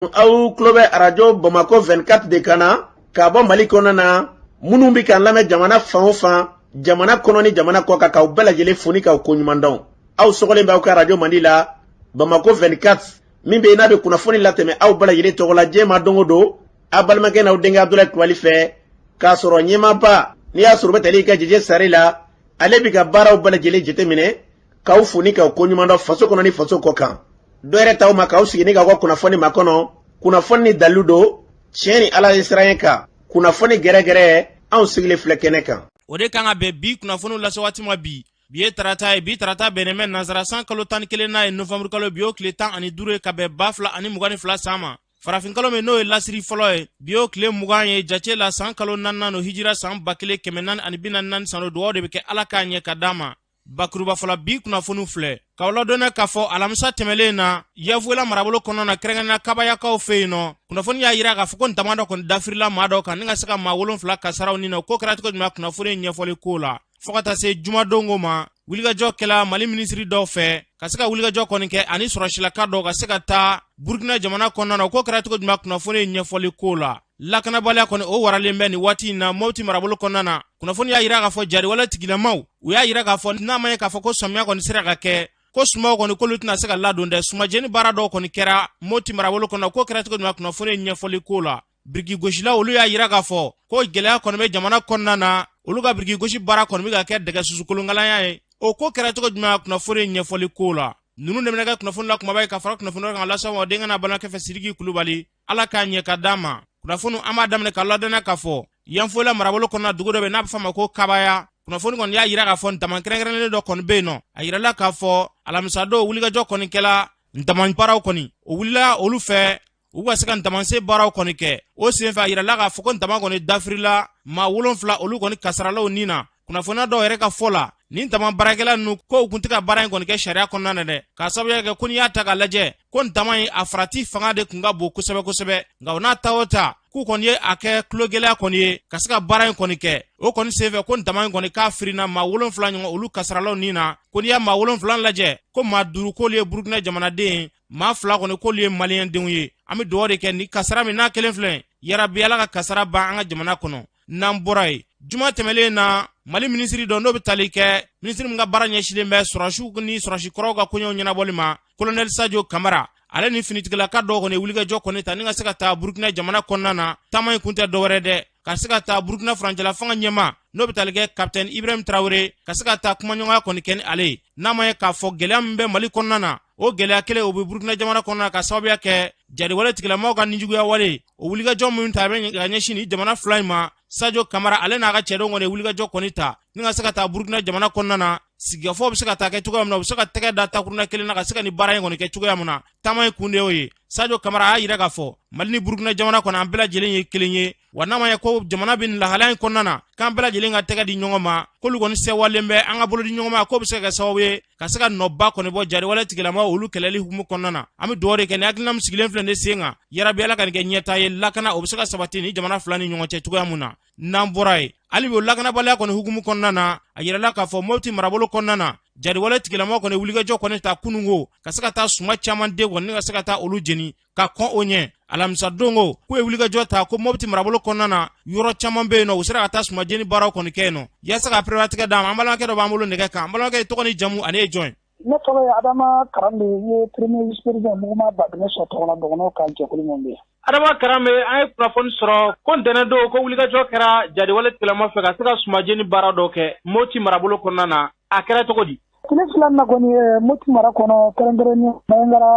Aw Klobe Radio Bamako 24 de Kana ka bɔ Mali kɔnɔ na minnu bi kan lamɛn jamana fan o fan jamana kɔnɔ ni jamana kɔ kan k'aw bɛɛ lajɛlen foni k'aw ko ɲuman dɔn. Aw sɔgɔlen b'aw ka radio Mandi la Bamako 24 min bɛ n'a bɛ kunnafoni latɛmɛ aw bɛɛ lajɛlen tɔgɔ la diɲɛ ma don o don a balimakɛ n'aw denkɛ Abdulaye Kulibali fɛ k'a sɔrɔ ɲɛmaaba n'i y'a sɔrɔ bɛ tali ka Jɛjɛ Sare la ale bi ka baaraw bɛɛ lajɛlen jateminɛ k'aw foni k'aw ko ɲuman dɔn faso kɔnɔ ni faso kɔ kan. Dɔ yɛrɛ t'aw ma k'aw sigi ni k'aw ka kunnafoni ma kɔnɔ kunnafoni ni dalilu don tiɲɛ ni Ala ye siran kan kunnafoni gɛrɛgɛrɛ anw sigilen filɛ kɛnɛ kan. O de kan ka bɛn bi kunnafoni lase waati ma bi ye tarata ye bi tarata bɛnɛmɛ nansara san kalo 11 n'a ye nɔfɛburu kalo bi o tile 15 ye ka bɛn 2022 san ma. Farafin kalo min n'o ye lasiri fɔlɔ ye bi o tile 20 ye jace la san kalo 4 no hijira san 1444 san dugawu de bɛ kɛ Ala k'a ɲɛ ka d'a ma. Bakuruba fɔlɔ bi kunnafoni filɛ k'aw ladɔnniya k'a fɔ alamisa tɛmɛlen na Yavuela marabolo kɔnɔ na kɛrɛnkɛrɛnnenya kabayakaw fɛ yen nɔ kunnafoni y'a yira k'a fɔ ko ntama dɔ kɔni dafirila maa dɔ kan ni ka se ka maa 7 kasaraw ni na ko kɛra cogo jumɛn kunnafoni ɲɛfɔli ko la fo ka taa se jumadongo ma wulikajɔ kɛla Mali minisiri dɔw fɛ ka se ka wulikajɔ kɔni kɛ ani sɔrɔsilaka dɔw ka se ka taa Burkina jamana kɔnɔna na ko kɛra cogo jumɛn kunnafoni ɲɛfɔli ko la lakanabaliya kɔni o waralen bɛ ni waati in na Mopti marabolo kɔnɔna na kunnafoni y'a yira k'a fɔ jariwale tigilamaw u y'a yira k'a fɔ n'a ma ye k'a fɔ ko samiya kɔni sera ka kɛ ko sumaw kɔni k'olu tɛna se ka ladon dɛ sumajeni baara dɔw kɔni kɛra Mopti marabolo kɔnɔ ko kɛra cogo jumɛn kunnafoni ɲɛfɔli ko la biriki gosilaw olu y'a yira k'a fɔ ko gɛlɛya kɔni bɛ jamana kɔnɔna na olu ka biriki gosi baara kɔni bɛ ka kɛ dɛgɛ susukolongalanya ye o ko kɛra cogo jumɛn kunnafoni ɲɛfɔli ko la nunu de bɛna kɛ kunnafoni la kumaba ye ka fara kunnafoni kan lasa wa denkɛ n'a balimakɛ fɛ Sidiki Kulibali Ala k'a ɲɛ ka d'a ma kunnafoni an b'a daminɛ ka ladɔnniya k'a fɔ Yavuela marabolo kɔnɔ dugu dɔ bɛ n'a bɛ f'a ma ko Kabaya kunnafoni kɔni y'a yira k'a fɔ ntama kɛrɛnkɛrɛnnen dɔ kɔni bɛ yen nɔ a yirala k'a fɔ alamisa don wulikajɔ kɔni kɛla ntama baaraw kɔni o wulila olu fɛ u ka se ka ntamansen baaraw kɔni kɛ o senfɛ a yirala k'a fɔ ko ntama kɔni dafirila maa 7 olu kɔni kasaralaw ni na kunnafoniya dɔw yɛrɛ ka fɔ la ni ntama baarakɛla ninnu ko u kun tɛ ka baara in kɔni kɛ sariya kɔnɔna na dɛ k'a sababuya kɛ ko n'i y'a ta k'a lajɛ ko ntama in a farati fanga de kun ka bon kosɛbɛ kosɛbɛ nka o n'a ta o ta k'u kɔni ye a kɛ tulogɛlɛya kɔni ye ka se ka baara in kɔni kɛ o kɔni senfɛ ko ntama in kɔni k'a firina maa 7 ɲɔgɔn olu kasaralaw ni na ko n'i y'a maa 7 lajɛ ko maa 5 k'olu ye Burukina jamanaden maa 2 kɔni k'olu ye maliyɛndenw ye an bɛ dugawu de kɛ ni kasara min n'a kelen filɛ yarabi Ala ka kasara ban an ka jamana kɔnɔ n'an bɔra ye juma tɛmɛlen na Mali minisiri dɔ n'o bɛ tali kɛ minisiri min ka baara ɲɛsilen bɛ sɔrɔsiw ni sɔrɔsikɔrɔw ka koɲɛw ɲɛnabɔli ma Colonel Sadio Kamara ale ni finitigilaka dɔw kɔni wulikajɔ kɔni ta ni ka se ka taa Burkina jamana kɔnɔna na taama in kun tɛ dɔwɛrɛ dɛ ka se ka taa Burkina furancɛla fanga ɲɛma n'o bɛ tali kɛ Capitaine Ibrahim Traoré ka se ka taa kumaɲɔgɔnya kɔni kɛ ni ale ye n'a ma ye k'a fɔ gɛlɛya min bɛ Mali kɔnɔna na o gɛlɛya kelen o bɛ Burkina jamana kɔnɔna na ka sababuya kɛ jariwale tigilamaw ka nijuguya wale o wulikajɔ min ta bɛ ka ɲɛsin ni jamana 2 in ma Sadio Kamara ale n'a ka cɛdenw kɔni wulikajɔ kɔni ta ni ka se ka taa Burkina jamana kɔnɔna na sigikafɔ bɛ se ka taa kɛ cogoya min na u bɛ se ka tɛgɛ da takuruna kelen na ka se ka ni baara in kɔni kɛ cogoya min na taama in kun de y'o ye Sadio Kamara y'a yira k'a fɔ Mali ni Burkina jamana kɔni an bɛɛ lajɛlen ye kelen ye wa n'a ma ye ko jamana bɛ nin lahalaya in kɔnɔna na k'an bɛɛ lajɛlen ka tɛgɛ di ɲɔgɔn ma k'olu kɔni sewalen bɛ an ka bolo di ɲɔgɔn ma k'o bɛ se ka kɛ sababu ye ka se ka nɔba kɔni bɔ jariwale tigilamaw olu kɛlɛli hukumu kɔnɔna na an bɛ dugawu de kɛ ni hakilina min sigilen filɛ ne sen kan yarabi Ala ka nin kɛ ɲɛta ye lakana o bɛ se ka sabati ni jamana 2 ni ɲɔgɔn cɛ cogoya min na n'an bɔra ye hali bi o lakanabaliya kɔni hukumu kɔnɔna na a yirala k'a fɔ Mopti marabolo kɔnɔna na jariwale tigilamaw kɔni wulikajɔ kɔni ta kunungo ka se ka taa suma caman den kɔni ka se ka taa olu jeni ka kɔn o ɲɛ alamisa dongo k'u ye wulikajɔ ta ko Mopti marabolo kɔnɔna na yɔrɔ caman bɛ yen nɔ u sera ka taa suma jeni baaraw kɔni kɛ yen nɔ yaasa ka perewatigɛ d'a ma an balimakɛ dɔ b'an bolo nɛgɛ kan an balimakɛ tɔgɔ ni jamu ani ye jɔn ne tɔgɔ ye Adama Karambe ye premier vice président mouvement Badɛmɛ sɔ tɔgɔ la dɔgɔnɔw ka jɛkulu min bɛ Adama Karambe an ye kunnafoni sɔrɔ ko ntɛnɛn don ko wulikajɔ kɛra jariwale tigilamaw fɛ ka se ka suma jeni baara dɔw kɛ Mopti marabolo kɔnɔna na a kɛra cogo di tile 2 na kɔni Mopti mara kɔnɔ kɛrɛnkɛrɛnnen Maiangara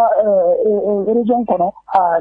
région kɔnɔ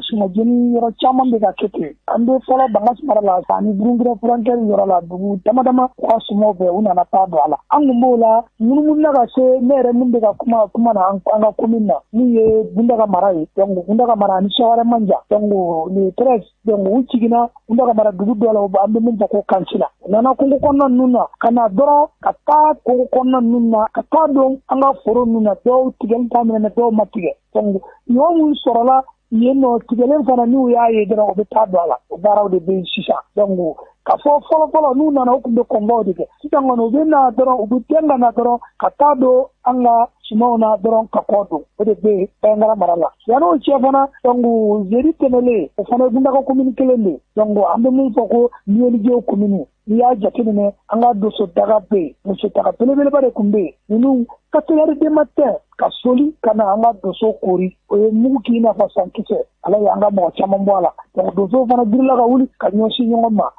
suma jeni yɔrɔ caman bɛ ka kɛ ten an bɛ fɔlɔ Bangasse mara la ani Burukina frontière yɔrɔ la dugu dama dama ka sumaw bɛɛ u nana taa don a la an kun b'o la munumunu ka se ne yɛrɛ min bɛ ka kuma na an ka commune na min ye Gundaga mara ye donc Gundaga mara ani Seware Manja donc le 13 donc u jiginna Gundaga mara dugu dɔ la an bɛ min fɔ ko Kansila u nana kungo kɔnɔna ninnu na ka na dɔrɔn ka taa kungo kɔnɔna ninnu na ka taa don an ka foro ninnu na dɔw tigɛli daminɛ dɔw ma tigɛ donc ɲɔ min sɔrɔla yen nɔ tigɛlen fana n'u y'a ye dɔrɔn u bɛ taa don a la o baaraw de bɛ yen sisan donc ka fɔ fɔlɔ n'u nana u kun bɛ kɔnbaw de kɛ sisan kɔni u bɛ na dɔrɔn u bɛ den ka na dɔrɔn ka taa don an ka sumaw na dɔrɔn ka kɔ don o de bɛ Bɛnkara mara la yan'o cɛ fana donc jeudi tɛmɛnen o fana ye Gundaga commune kelen de donc an bɛ min fɔ ko Niyelidiyo commune n'i y'a jateminɛ an ka doso daga bɛ yen muso daga belebeleba de tun bɛ yen ninnu 4 heures du matin ka soli ka na an ka doso kori o ye mugu k'i n'a fɔ sankisɛ ala ye an ka mɔgɔ caman bɔ a la donc doso fana girinla ka wuli ka ɲɔsi ɲɔgɔn ma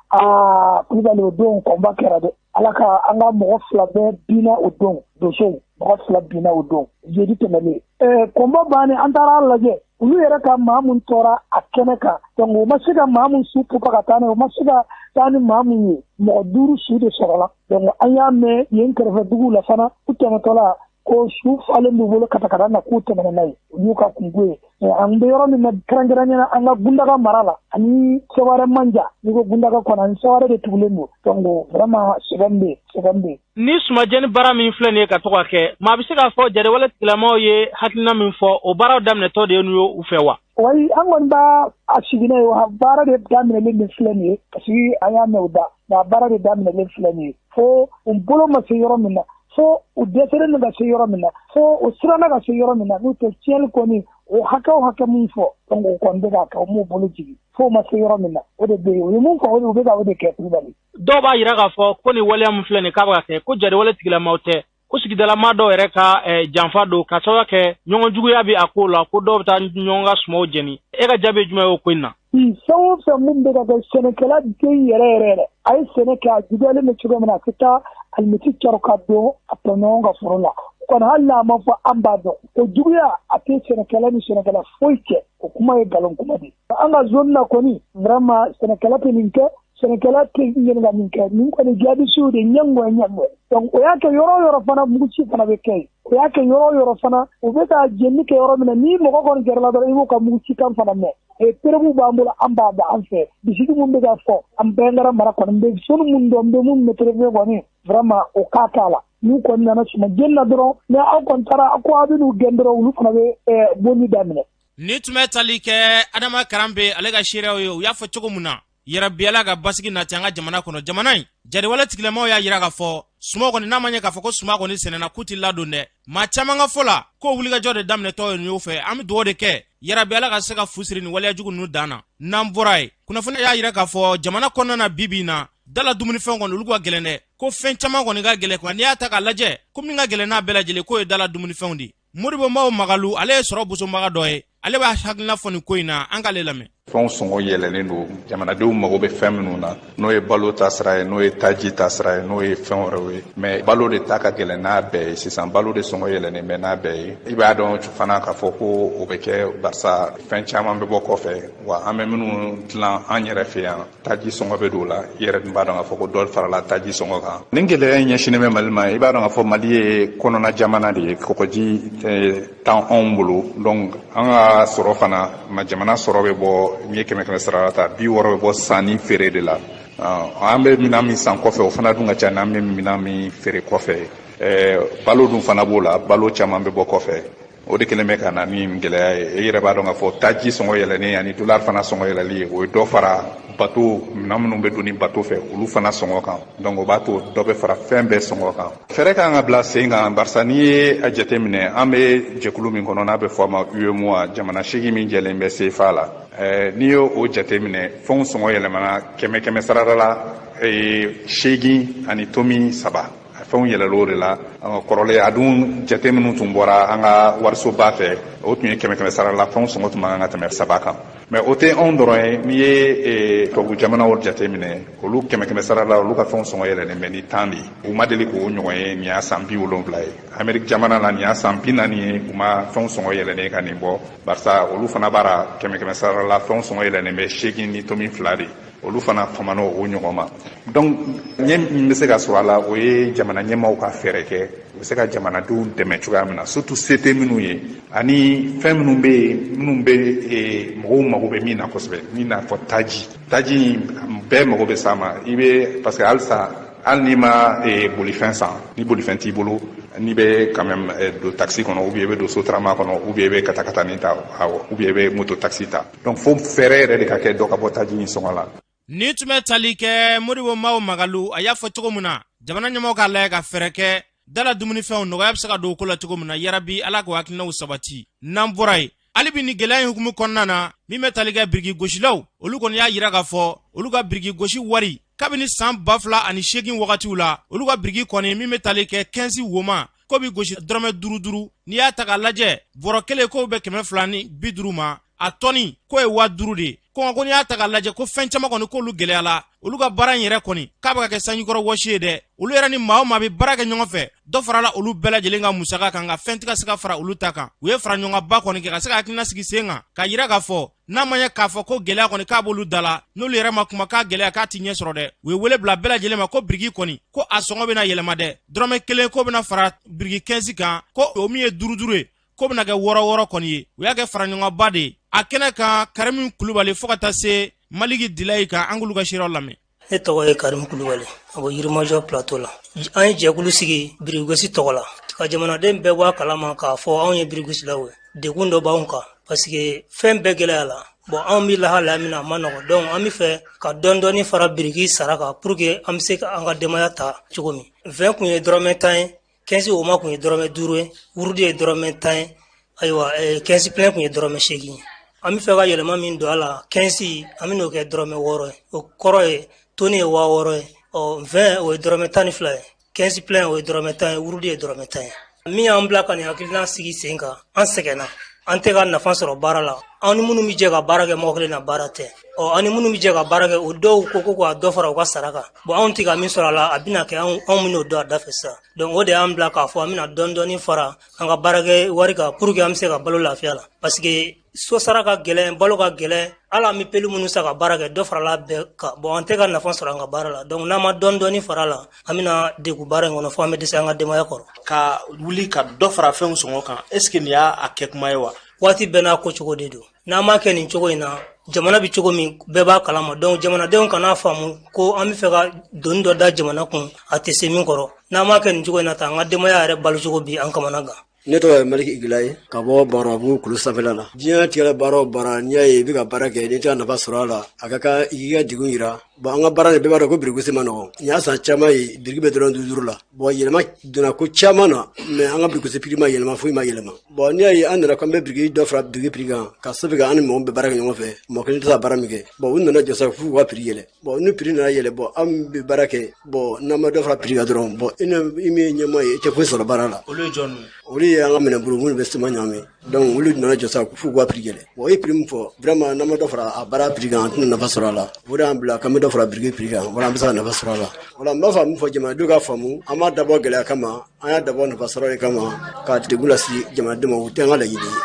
Kulibali o don kɔnba kɛra dɛ ala ka an ka mɔgɔ 2 bɛɛ binna o don doso mɔgɔ 2 binna o don jeudi tɛmɛnen kɔnba bannen an taara lajɛ olu yɛrɛ ka maa min tɔɔra a kɛnɛ kan donc o ma se ka maa min su pupa ka taa n'a ye o ma se ka taa ni maa min ye mɔgɔ 5 su de sɔrɔla donc an y'a mɛn yen kɛrɛfɛ duguw la fana u tɛmɛtɔla ko su falen b'u bolo katakata na k'u tɛmɛna n'a ye o y'u ka kunko ye an bɛ yɔrɔ min na kɛrɛnkɛrɛnnenya an ka Gundaga mara la ani Seware Manja n'i ko Gundaga kɔnɔ ani Seware de tugulen don donc vraiment sɛbɛn bɛ yen ni sumajɛni baara min filɛ nin ye ka to ka kɛ maa bɛ se k'a fɔ jadewale tigilamɔgɔw ye hakilina min fɔ o baaraw daminɛtɔ de ye n'u ye u fɛ wa wayi an kɔni b'a sigina ye o baara de daminɛlen de filɛ nin ye parce que an y'a mɛn o da nka baara de daminɛlen filɛ nin ye fo u bolo ma se yɔrɔ min na fo u dɛsɛlen ka se yɔrɔ min na fo u siranna ka se yɔrɔ min na n'u tɛ tiɲɛli kɔni o hakɛ min fɔ donc o kɔni bɛ k'a kɛ o m'u bolo jigin fo ma se yɔrɔ min na o de bɛ yen o ye mun fɔ u bɛ ka o de kɛ Kulibali dɔw b'a yira k'a fɔ ko nin waleya min filɛ nin k'a bɛ ka kɛ ko jadewale tigilamaw tɛ ko sigidalama dɔw yɛrɛ ka janfa don ka sababu kɛ ɲɔgɔn juguya bɛ a ko la ko dɔw bɛ taa ɲɔgɔn ka sumaw jɛni e ka jaabi jumɛn ye o ko in na fɛn o fɛn mun bɛ ka kɛ sɛnɛkɛla den yɛrɛ a ye sɛnɛ kɛ a juguyalen bɛ cogo min na a tɛ taa alimɛti caro ka don a tɔɲɔgɔn ka foro la kɔni hali n'a ma fɔ an b'a dɔn o juguya a tɛ sɛnɛkɛla ni sɛnɛkɛla foyi cɛ o kuma ye nkalon kuma de an ka zone na kɔni vraiment sɛnɛkɛla tɛ nin kɛ sɛnɛkɛla tɛ ɲininka min kɛ nin kɔni jaabisiw de ɲɛngoɛ donc o y'a kɛ yɔrɔ o yɔrɔ fana muguci fana bɛ kɛ yen o y'a kɛ yɔrɔ o yɔrɔ fana u bɛ ka jɛnni kɛ yɔrɔ min na ni mɔgɔ kɔni gɛrɛla dɔrɔn i b'o ka muguci kan fana mɛn perebu b'an bolo an b'a da an fɛ bisigi mun bɛ ka fɔ an Bɛnkara mara kɔni bɛ sonu mun dɔn n bɛ mun maîtriser kɔni vraiment o k'a k'a la n'u kɔni nana suma jɛni na dɔrɔn mais aw kɔni taara ko aw bɛ n'u gɛn dɔrɔn olu fana bɛ bonni daminɛ ni tun bɛ tali kɛ Adama Karanbe ale ka seerew ye u y'a fɔ cogo min na yɛrɛbiyala ka basigi nati an ka jamana kɔnɔ jamana in jadewale tigilamaw y'a yira k'a fɔ suma kɔni n'a ma ɲɛ k'a fɔ ko suma kɔni sɛnɛna k'u tɛ ladon dɛ maa caman ka fɔ la ko wulikajɔ de daminɛtɔ ye nin y'o fɛ an bɛ dugawu de kɛ yɛrɛbiyala ka se ka fu siri nin waleya jugu ninnu dan na n'an bɔra ye kunnafoni y'a yira k'a fɔ jamana kɔnɔna na bi in na dala dumunifɛn kɔni olu ka gɛlɛn dɛ ko fɛn caman kɔni ka gɛlɛn quoi n'i y'a ta k'a lajɛ ko min ka gɛlɛn n'a bɛɛ lajɛlen k'o ye dala dumunifɛnw de Modibo Maw Magalu ale ye sɔrɔ bosobaga dɔ ye ale b'a hakilina fɔ nin ko in na an k'ale lamɛn fɛnw sɔngɔ yɛlɛlen don jamanadenw mago bɛ fɛn minnu na n'o ye balo ta sira ye n'o ye taji ta sira ye n'o ye fɛn wɛrɛw ye mais balo de ta ka gɛlɛn n'a bɛɛ ye sisan balo de sɔngɔ yɛlɛlen bɛ n'a bɛɛ ye i b'a dɔn fana k'a fɔ ko o bɛ kɛ barisa fɛn caman bɛ bɔ kɔfɛ wa an bɛ minnu dilan an yɛrɛ fɛ yan taji sɔngɔ bɛ don o la i yɛrɛ dun b'a dɔn k'a fɔ ko dɔ farala taji sɔngɔ kan nin gɛlɛya in ɲɛsinnen bɛ Mali ma i b'a dɔn k'a fɔ Mali ye kɔnɔna jamana de ye kɔgɔji t'an anw bolo donc an ka sɔrɔ fana jamana sɔrɔ bɛ bɔ n ye 100 sara ta 60 bɛ bɔ sanni feere de la an bɛ minan min san kɔfɛ o fana dun ka ca n'an bɛ minan min feere kɔfɛ balo dun fana b'o la balo caman bɛ bɔ kɔfɛ o de kelen bɛ ka na ni gɛlɛya ye e yɛrɛ b'a dɔn k'a fɔ taji sɔngɔ yɛlɛnen ani dollar fana sɔngɔ yɛlɛli o ye dɔ fara bateau minan minnu bɛ don ni bateau fɛ olu fana sɔngɔ kan donc o b'a to dɔ bɛ fara fɛn bɛɛ sɔngɔ kan fɛɛrɛ kan ka bila sen kan barisa n'i ye a jate minɛ an bɛ jɛkulu min kɔnɔ n'a bɛ fɔ a ma UEMOA jamana 8 min jɛlen bɛ CFA la n'i ye o jate minɛ fɛnw sɔngɔ yɛlɛmana 100 sarada la 8 ani tomi 3 fɛnw yɛlɛla o de la kɔrɔlen a dun jate minnu tun bɔra an ka warisoba fɛ o tun ye 100 sara la fɛnw sɔngɔ tun man kan ka tɛmɛ 3 kan mais o tɛ anw dɔrɔn ye n'i ye tubabu jamanaw jate minɛ olu 100 sara la olu ka fɛnw sɔngɔ yɛlɛlen bɛ ni 10 de ye u ma deli k'o ɲɔgɔn ye nin y'a san 70 ye Amérique jamana la nin y'a san 40 ye u ma fɛnw sɔngɔ yɛlɛlen ka nin bɔ barisa olu fana b'ara 100 sara la fɛnw sɔngɔ yɛlɛlen bɛ 8 ni tomi 2 de olu fana famana o ɲɔgɔn ma donc ɲɛ min bɛ se ka sɔrɔ a la o ye jamana ɲɛmaaw ka fɛɛrɛ kɛ u bɛ se ka jamanadenw dɛmɛ cogoya min na surtout se tɛ minnu ye ani fɛn minnu bɛ yen minnu bɛ mɔgɔw mago bɛ min na kosɛbɛ min n'a fɔ taji bɛɛ mago bɛ s'a ma i bɛ parce que halisa hali n'i ma bolifɛn san ni bolifɛn t'i bolo n'i bɛ quand même don taxi kɔnɔ ou bien i bɛ don sotarama kɔnɔ ou bien i bɛ katakatanin ta ou bien i bɛ moto taxi ta donc fo fɛɛrɛ yɛrɛ de ka kɛ dɔ ka bɔ taji in sɔngɔ la ni tun bɛ tali kɛ Modibo Mawo Magalu a y'a fɔ cogo min na jamana ɲɛmɔgɔ ka lajɛ ka fɛɛrɛ kɛ dala dumunifɛnw nɔgɔya bɛ se ka don ko la cogo min na yarabi ala k'o hakilinaw sabati n'an bɔra yen hali bi ni gɛlɛya in hukumu kɔnɔna na min bɛ tali kɛ biriki gosilaw olu kɔni y'a yira k'a fɔ olu ka biriki gosi wari kabini san 2008 wagatiw la olu ka biriki kɔni min bɛ tali kɛ 15 woma ko bi gosi dɔrɔmɛ 5 n'i y'a ta k'a lajɛ bɔrɔ kelen ko bɛ 250 ma a tɔni ko ye 5000 de ko n'i y'a ta k'a lajɛ ko fɛn caman kɔni k'olu gɛlɛyala olu ka baara in yɛrɛ kɔni k'a bɛ ka kɛ sanjikɔrɔ wɔsi ye dɛ olu yɛrɛ ni maa o maa bɛ baara kɛ ɲɔgɔn fɛ dɔ farala olu bɛɛ lajɛlen ka musaka kan nka fɛn tɛ ka se ka fara olu ta kan u ye fara ɲɔgɔnba kɔni kɛ ka se ka hakilina sigi sen kan k'a yira k'a fɔ n'a ma ɲɛ k'a fɔ ko gɛlɛya kɔni k'a b'olu da la n'olu yɛrɛ ma kuma k'a gɛlɛya k'a ti ɲɛ sɔrɔ dɛ u ye wele bila bɛɛ lajɛlen ma ko biriki kɔni ko a sɔngɔ bɛna yɛlɛma dɛ dɔrɔmɛ 1 ko bɛna fara biriki 15 kan ko o min ye 5 ye ko bɛna kɛ 6 kɔni ye u y'a kɛ fara ɲɔgɔnba de ye a kɛnɛ kan Karimu Kulubali fo ka taa se Maliki Dilayi kan an k'olu ka seeraw lamɛn. Ne tɔgɔ ye Karimu Kulubali a bɔ Yirimajɔ plateau la an ye jɛkulu sigi birigosi tɔgɔ la ka jamanaden bɛɛ bɔ a kalama k'a fɔ anw ye birigosilaw ye degun dɔ b'anw kan parce que fɛn bɛɛ gɛlɛya la bon anw bɛ lahalaya min na a ma nɔgɔn donc an bɛ fɛ ka dɔɔni fara biriki sara kan pour que an bɛ se ka an ka denbaya ta cogo min 20 kun ye dɔrɔmɛ 10 ye 15 woma kun ye dɔrɔmɛ 5 ye wurudi ye dɔrɔmɛ 10 ye ayiwa 15 plein kun ye dɔrɔmɛ 8 ye an bɛ fɛ ka yɛlɛma min don a la 15 an bɛ n'o kɛ dɔrɔmɛ 6 ye o kɔrɔ ye toni ye 6000 ye 20 o ye dɔrɔmɛ 12 ye 15 plein o ye dɔrɔmɛ 10 ye wurudi ye dɔrɔmɛ 10 ye min y'an bila ka nin hakilina sigi sen kan an sɛgɛnna an tɛ ka nafa sɔrɔ baara la an ni minnu bɛ jɛ ka baara kɛ mɔgɔ kelen na baara tɛ an ni minnu bɛ jɛ ka baara kɛ o dɔw ko ka dɔ fara u ka sara kan bon anw tɛ ka min sɔrɔ a la a bɛna kɛ anw min'o dɔn a da fɛ sisan donc o de y'an bila k'a fɔ an bɛna dɔɔni fara an ka baarakɛ wari kan pour que an bɛ se ka balo lafiya la parce que so sara ka gɛlɛn balo ka gɛlɛn ala an bɛ pelu minnu sa ka baara kɛ dɔ farala bɛɛ kan bon an tɛ ka nafa sɔrɔ an ka baara la donc n'an ma dɔɔni fara la an bɛna degun baara in kɔnɔ fo an bɛ dɛsɛ an ka denbaya kɔrɔ ka wuli ka dɔ fara fɛnw sɔngɔ kan est ce que nin y'a kɛ kuma ye wa waati bɛɛ n'a ko cogo de don n'an ma kɛ nin cogo in na jamana bɛ cogo min bɛɛ b'a kalama donc jamanadenw kana faamu ko an bɛ fɛ ka doni dɔ da jamana kun a tɛ se min kɔrɔ n'an ma kɛ nin cogo in na tan an ka denbaya yɛrɛ balo cogo bi an kamana gan ne tɔgɔ ye Maliki Dilayi ka bɔ Barabu kulu sanfɛla la diɲɛ tigɛla baara o baara n'i y'a ye i bɛ ka baara kɛ n'i tɛ ka nafa sɔrɔ a la a ka kan i k'i ka degun yira bon an ka baara de bɛɛ b'a dɔn ko birigosi ma nɔgɔn n y'a san caman ye biriki bɛ dɔrɔn 5 la bon yɛlɛma donna ko caman na mais an ka birigosi prix ma yɛlɛma foyi ma yɛlɛma bon n'i y'a ye an nana k'an bɛ biriki dɔ fara biriki prix kan ka sabu kɛ an ni mɔgɔ bɛ baara kɛ ɲɔgɔn fɛ mɔgɔ kelen tɛ se ka baara min kɛ bon u nana jɔ sa f'u ka prix yɛlɛ bon ni prix nana yɛlɛ bon an bɛ baara kɛ bon n'an ma dɔ fara prix kan dɔrɔn bon i min ye ɲɛmaa ye i tɛ foyi sɔrɔ baara la olu ye jɔn ye olu ye an ka minɛburu minnu bɛ sema ɲagami donc olu nana jɔ sa f'u ka prix yɛlɛ bon i prix min fɔ vraiment n'an ma dɔ fara a baara prix kan an tɛna nafa sɔrɔ a la o de y'an bila k'an bɛ dɔ fara biriki prix kan wala an bɛ se ka nafa sɔrɔ a la wala n b'a fɔ min fɔ jamanadenw ka faamu an m'a dabɔ gɛlɛya kama an y'a dabɔ nafa sɔrɔ de kama ka degun lase jamanadenw ma o tɛ an ka laɲini ye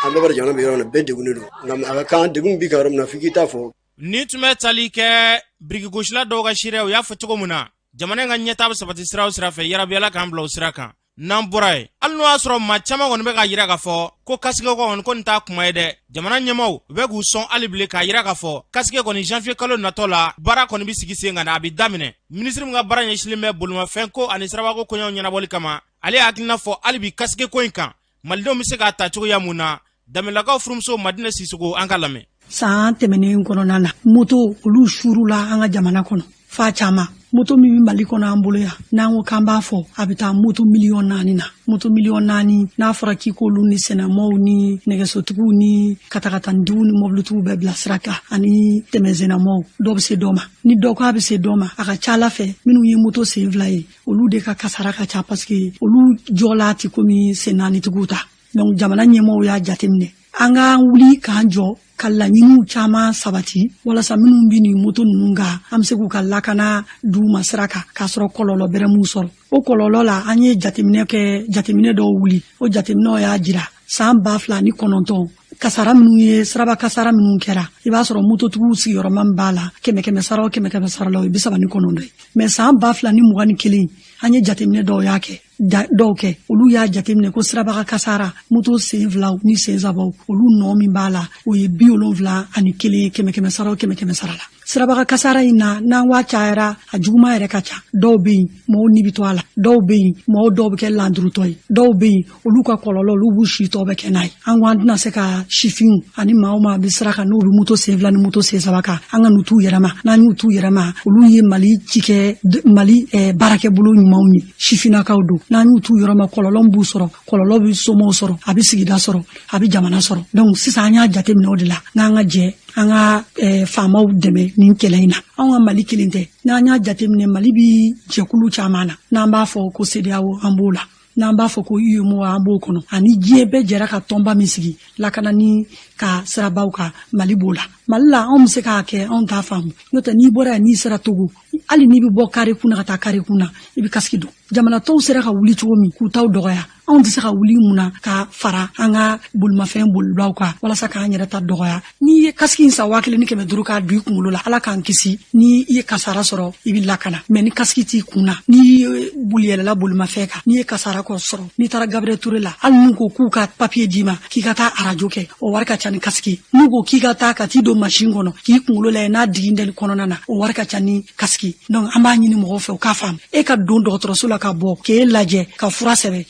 an bɛɛ b'a dɔn jamana bɛ yɔrɔ min na bɛɛ degunnen don nka a ka kan degun b'i ka yɔrɔ min na f'i k'i ta fɔ. Ni tun bɛ tali kɛ biriki gosila dɔw ka seereya u y'a fɔ cogo min na jamana in ka ɲɛtaa bɛ sabati sira o sira fɛ yarabi ala k'an bila o sira kan n'an bɔra ye hali n'o y'a sɔrɔ maa caman kɔni bɛ ka yira k'a fɔ ko kasike kɔni ko nin t'a kuma ye dɛ jamana ɲɛmaaw u bɛ k'u sɔn hali bilen k'a yira k'a fɔ kasike kɔni janvier kalo natɔ la baara kɔni bɛ sigi sen kan a bɛ daminɛ minisiri min ka baara ɲɛsilen bɛ bolimafɛn ko ani sirabako kɔɲɔw ɲɛnabɔli kama ale hakilina fɔ hali bi kasike ko in kan malidenw bɛ se k'a ta cogoya mun na Damilakaw furumuso Madina Sisoko an ka lamɛn. San tɛmɛnen kɔnɔna na moto olu shurula an ka jamana kɔnɔ fa caman moto min bɛ Mali kɔnɔ an bolo yan n'an ko k'an b'a fɔ a bɛ taa moto 4 na moto 4 n'a fɔra k'i k'olu ni sɛnɛmaw ni nɛgɛsotigiw ni katakatanidiw ni mobilitigiw bɛɛ bila sira kan ani tɛmɛsennamaw dɔ bɛ se dɔ ma ni dɔ ko a bɛ se dɔ ma a ka ca Ala fɛ minnu ye moto sen 2 ye olu de ka kasara ka ca parce que olu jɔla tɛ komi sen 4 tigiw ta donc jamana ɲɛmɔgɔw y'a jateminɛ an ka wuli k'an jɔ ka laɲiniw caman sabati walasa minnu bɛ nin moto ninnu kan an bɛ se k'u ka lakana d'u ma sira kan k'a sɔrɔ kɔlɔlɔ bɛrɛ m'u sɔrɔ o kɔlɔlɔ la an ye jateminɛ dɔw wuli o jateminɛw y'a jira san 2009 kasara minnu ye siraba kasara minnu kɛra i b'a sɔrɔ mototigiw sigiyɔrɔma min b'a la 100 sara o 100 sara la o ye 39 ye mais san 2021 an ye jateminɛ dɔw kɛ olu y'a jateminɛ ko sirabaga kasara moto sen 2 ni sen 3 olu nɔ min b'a la o ye 71 100 sara o 100 sara la sirabaga kasara ina na wa chaira ajuma yɛrɛ ka ca dɔw be yen mɔɔw nibi to a la dɔw be yen mɔɔw dɔw bɛ kɛ landurutɔ ye dɔw be yen olu ka kɔlɔlɔ olu b'u sitɔ bɛ kɛ n'a ye an ko an tɛna se ka sifinw ani maa o maa bɛ sira kan n'u bɛ moto sen 2 ni moto sen 3 kan an ka n'u t'u yɛrɛma n'an y'u t'u yɛrɛma olu ye mali cikɛ mali baarakɛbolo ɲumanw ye sifinakaw don n'an y'u t'u yɛrɛma kɔlɔlɔ b'u sɔrɔ kɔlɔlɔ bɛ somɔgɔw sɔrɔ a bɛ sigida sɔrɔ a bɛ jamana sɔrɔ donc sisan an y'a jateminɛ o de la n'an ka jɛ an ka faamaw dɛmɛ nin kɛlɛ in na an ka mali kelen tɛ n'an y'a jateminɛ mali bi jɛkulu caman na n'an b'a fɔ ko CEDEAO an b'o la n'an b'a fɔ ko UEMOA an b'o kɔnɔ ani diɲɛ bɛɛ jɛra ka tɔnba min sigi lakanani ka sirabaw kan mali b'o la mali la anw bɛ se k'a kɛ anw t'a faamu n'o tɛ n'i bɔra yan n'i sera Togo hali n'i bɛ bɔ kare kun na ka taa kare kun na i bɛ kasiki don jamana tɔw sera ka wuli cogo min k'u taw dɔgɔya anw tɛ se ka wuli mun na ka fara an ka bolimafɛn bolilaw kan walasa k'an yɛrɛ ta dɔgɔya n'i ye kasiki in san 1500 k'a don i kunkolo la ala k'an kisi ni i ye kasara sɔrɔ i bɛ lakana mɛ ni kasiki t'i kun na n'i ye boliyɛlɛla bolimafɛn kan n'i ye kasara kɔ sɔrɔ n'i taara Gabriel Touré la hali n'u ko k'u ka papier d'i ma k'i ka taa arajo kɛ o wari ka ca ni kasiki n'u ko k'i ka taa ka t'i don machine kɔnɔ k'i kunkolo layɛ n'a digindɛli kɔnɔna na o wari ka ca ni kasiki donc an b'a ɲini mɔgɔw fɛ u k'a faamu e ka don dɔgɔtɔrɔso la ka bɔ k'e lajɛ ka fura sɛbɛn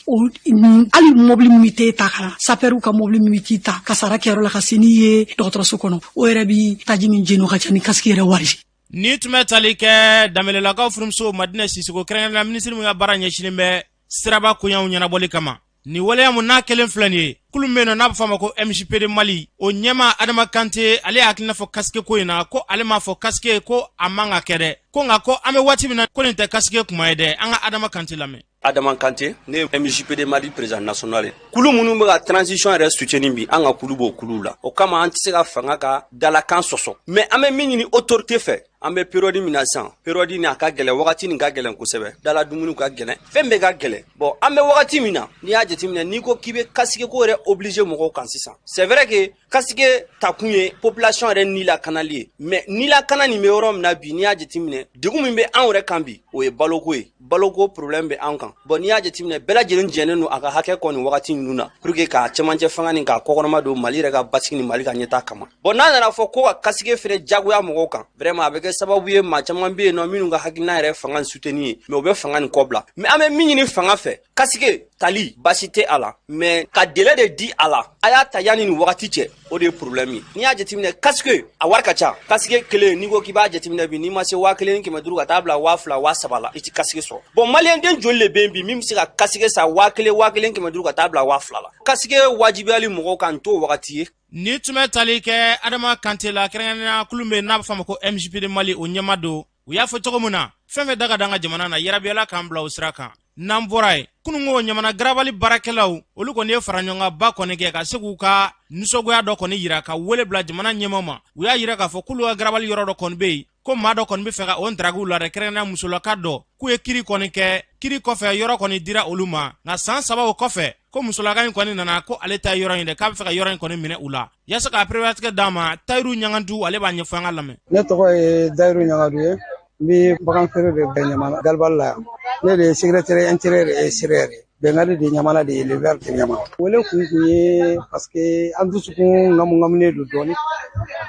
hali mobili min t'e ta ka sapɛriw ka mobili min t'i ta kasara kɛyɔrɔ la ka se n'i ye dɔgɔtɔrɔso kɔnɔ o yɛrɛ bi taji min jeni o ka ca ni kasiki yɛrɛ wari ni tun bɛ tali kɛ Danbɛlɛlakaw furumuso Madina Sisoko kɛrɛnkɛrɛnnenya minisiri min ka baara ɲɛsinnen bɛ siraba koɲɛw ɲɛnabɔli kama ni waleya mun n'a kelen filɛ nin ye kulu min bɛ yen n'a bɛ fɔ a ma ko MJPD Mali o ɲɛma Adama Kante ale hakilina fɔ kasike ko in na ko ale m'a fɔ kasike ko a man ka kɛ dɛ ko nka ko an bɛ waati min na ko nin tɛ kasike kuma ye dɛ an ka Adama Kante lamɛn. Adama Kante ne MJPD Mali président national kulu minnu bɛ ka transition yɛrɛ soutenu bi an ka kulu b'o kulu la o kama an tɛ se ka fanga ka dalakan sɔsɔ mais an bɛ min ɲini autorité fɛ an bɛ période min na sisan période ni a ka gɛlɛn wagati nin ka gɛlɛn kosɛbɛ dala dumuni ka gɛlɛn fɛn bɛɛ ka gɛlɛn bon an bɛ wagati min na n'i y'a jateminɛ n'i ko k'i bɛ kasike ko yɛrɛ obligé mɔgɔw kan sisan c'est vrai que kasike takun ye population yɛrɛ ni lakanali ye mais ni lakana nin bɛ yɔrɔ min na bi n'i y'a jateminɛ degun min bɛ an yɛrɛ kan bi o ye baloko ye baloko problème bɛ an kan bon n'i y'a jateminɛ bɛɛ lajɛlen jɛnnen don a ka hakɛ kɔni wagati ninnu na pour que k'a cɛmancɛ fanga ni k'a kɔkɔrɔma don Mali yɛrɛ ka basigi ni Mali ka ɲɛtaa kama bon n'a nana fɔ ko ka kasike fɛnɛ jagoya mɔgɔw kan vraiment a bɛ kɛ sababu ye maa caman bɛ yen nɔ minnu ka hakilina yɛrɛ fanga soutenu ye mais u bɛ fanga nin kɔbila mais an bɛ min ɲini fanga fɛ kasike tali basi tɛ a la mais ka délai de di a la a y'a ta yanni nin wagati cɛ o de ye problème ye n'i y'a jateminɛ kasike a wari ka ca kasike kelen n'i ko k'i b'a jateminɛ bi n'i ma se 1500 ka taa bila 2000 3000 la i ti kasike sɔrɔ bon maliyɛn den joli le bɛ yen bi min bɛ se ka kasike sa 1000 1500 ka taa bila 2000 la kasike wajibiyali mɔgɔw kan t'o wagati ye. Ni tun bɛ tali kɛ Adama Kante la kɛrɛnkɛrɛnnenya kulu min n'a bɛ fɔ a ma ko MJPD Mali o ɲɛma don u y'a fɔ cogo min na fɛn fɛn da ka d'an ka jamana na yarabiyala k'an bila o sira kan n'an bɔra ye kununko ɲamana garabali baarakɛlaw olu kɔni ye fara ɲɔgɔn kan ba kɔni kɛ ka se k'u ka nisɔngoya dɔ kɔni yira ka wele bila jamana ɲɛmaw ma u y'a yira k'a fɔ k'olu ka garabali yɔrɔ dɔ kɔni bɛ yen ko maa dɔ kɔni bɛ fɛ ka o ntaragiw la dɛ kɛrɛnkɛrɛnnenya musolaka dɔ k'u ye kiri kɔni kɛ kiri kɔfɛ yɔrɔ kɔni dira olu ma nka san 3 o kɔfɛ ko musolaka in kɔni nana ko ale ta yɔrɔ in dɛ k'a bɛ fɛ ka yɔrɔ in kɔni minɛ u la yaasa k'a perewatigɛ d'a ma Tayiru Ɲangandu ale b'a ɲɛfɔ an ka lamɛn. Ne tɔgɔ ye Tayiru Ɲangandu ye n bɛ bagan feere de bɛ Ɲamana Galibali la yan ne de ye secrétaire intérieur et extérieur ye bɛngali de Ɲamana de ye éleveur de Ɲamana wele kun ye parce que an dusukun ŋamuŋamunen don dɔɔni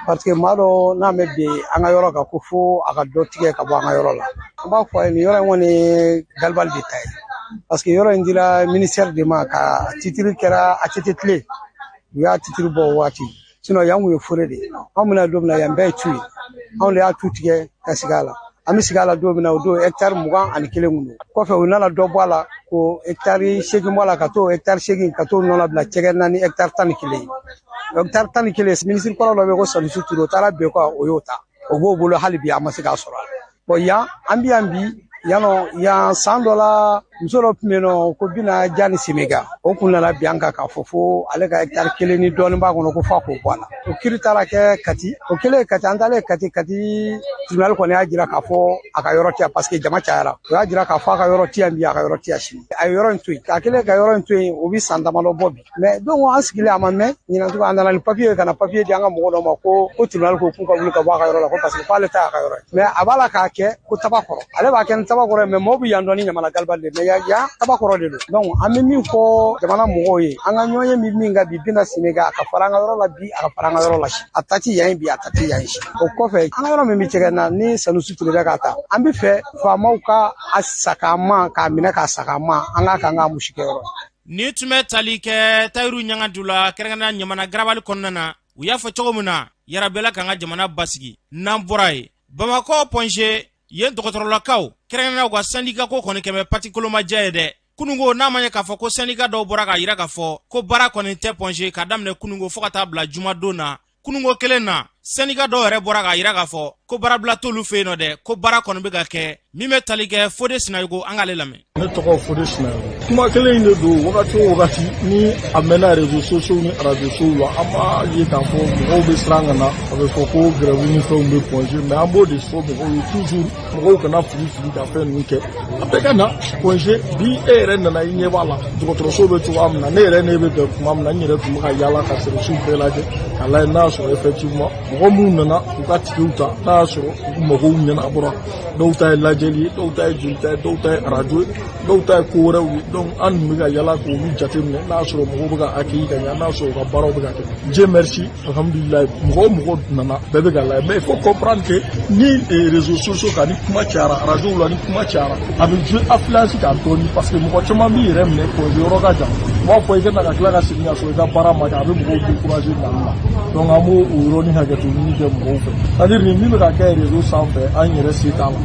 parce que maa dɔ n'a mɛ bin an ka yɔrɔ kan ko fo a ka dɔ tigɛ ka bɔ an ka yɔrɔ la an b'a fɔ a ye nin yɔrɔ in kɔni ye Galibali de ta ye parce que yɔrɔ in dira ministère de ma ka titre kɛra ATT tile u y'a titre bɔ o waati sinon yan kun ye fure de ye anw bɛna don min na yan bɛɛ ye tu ye anw de y'a tu tigɛ ka sigi a la an bɛ sigi a la don min na o don hectare 21 kun don kɔfɛ u nana dɔ bɔ a la ko hectare 8 bɔ a la ka t'o hectare 8 ka t'o nɔ labila cɛkɛ naani hectare 11 hectare 11 minisiri kɔrɔ dɔ bɛ ko Salisu Ture o taara bɛn kɔ o y'o ta o b'o bolo hali bi a ma se k'a sɔrɔ bon yan an bɛ yan bi yan san dɔ la muso dɔ tun bɛ yen nɔ ko Bina Jani Semega o kun nana bi an kan k'a fɔ fo ale ka hectare 1 ni dɔɔnin b'a kɔnɔ ko f'a k'o bɔ a la o kiiri taara kɛ Kati o kɛlen Kati an taalen Kati tribunal kɔni y'a jira k'a fɔ a ka yɔrɔ tɛ yan parce que jama cayara o y'a jira k'a fɔ a ka yɔrɔ tɛ yan bi a ka yɔrɔ tɛ yan sini a ye yɔrɔ in to yen a kɛlen ka yɔrɔ in to yen o bɛ san damadɔ bɔ bi mais donc an sigilen a ma mɛn ɲinan tugun a nana ni papier ka na papier di an ka mɔgɔ dɔ ma ko tribunal ko k'u ka wuli ka bɔ a ka yɔrɔ la ko parce que k'ale ta y'a ka yɔrɔ ye mais a b'a la k'a kɛ ko Tabakɔrɔ ale b'a kɛ ni Tabakɔrɔ ye mais mɔɔw bɛ yan dɔn ni Ɲamana Galibali de mais ya tabakɔrɔ de don donc an bɛ min fɔ jamana mɔgɔw ye an ka ɲɔgɔn ye min ka bi bɛna Sénégal a ka fara an ka yɔrɔ la bi a ka fara an ka yɔrɔ la a ta ti yan bi a ta ti yan si o kɔfɛ an ka yɔrɔ min bɛ cɛgɛ na ni Sanusi Ture bɛ ka taa an bɛ fɛ faamaw ka a saka ma k'a minɛ k'a saka ma an ka kan ka musikɛ yɔrɔ ni tun bɛ tali kɛ Tayiru Ɲagadu la kɛrɛnkɛrɛnnenya Ɲamana garabali kɔnɔna na u y'a fɔ cogo min na yarabɛla kan ka jamana basigi n'an bɔra ye Bamakɔ Ponge yen dɔgɔtɔrɔlakaw kɛrɛnkɛrɛnnenya ka syndicat ko kɔni kɛmɛ parti kolomajɛ ye dɛ kunungo n'a ma ɲɛ k'a fɔ ko syndicat dɔw bɔra ka yira k'a fɔ ko baara kɔni tɛ Ponge ka daminɛ kunungo fo ka taa bila jumadon na kunungo kelen na syndicat dɔw yɛrɛ bɔra ka yira k'a fɔ ko baarabila t'olu fɛ yen nɔ dɛ ko baara kɔni bɛ ka kɛ min bɛ tali kɛ Fode Sinayogo an k'ale lamɛn. Ne tɔgɔ Fode Sinayogo kuma kelen in de don wagati o wagati ni a mɛnna réseaux sociaux ni radio sow la an b'a ye k'a fɔ mɔgɔw bɛ siran ka na a bɛ fɔ ko grève ni fɛnw bɛ Ponge mais an b'o de fɔ mɔgɔw ye toujours mɔgɔw kana fili ka fɛn ninnu kɛ a bɛɛ ka na Ponge bi e yɛrɛ nana i ɲɛ b'a la dɔgɔtɔrɔso bɛ cogoya min na ne yɛrɛ ne bɛ kɛ kuma min na n yɛrɛ tun bɛ ka yaala ka service bɛɛ lajɛ k'a lajɛ n'a y'a sɔrɔ effectivement mɔgɔ minnu nana u ka tigiw ta n'a y'a sɔrɔ u mɔgɔw ɲɛnabɔra dɔw ta ye lajɛli ye dɔw ta ye jolita ye dɔw ta ye radio ye dɔw ta ye ko wɛrɛw ye donc an tun bɛ ka yaala k'olu jateminɛ n'a y'a sɔrɔ mɔgɔw bɛ ka accueillir ka ɲɛ n'a y'a sɔrɔ u ka baaraw bɛ ka kɛ Dieu merci alhamdulilayi mɔgɔ o mɔgɔ nana bɛɛ bɛ ka lajɛ mais il faut comprendre que ni réseaux sociaux kan ni kuma cayara radio la ni kuma cayara a bɛ jouer influence kan dɔɔni parce que mɔgɔ caman b'i yɛrɛ minɛ Ponge yɔrɔ ka jan u b'a fɔ i ka na ka tila ka segin ka sɔrɔ i ka baara ma kɛ a bɛ mɔgɔw décourager nali la donc an b'o yɔrɔnin hakɛto ɲini kɛ mɔgɔw fɛ c'est-à-dire ni min bɛ ka kɛ réseau sanfɛ an yɛrɛ se t'a la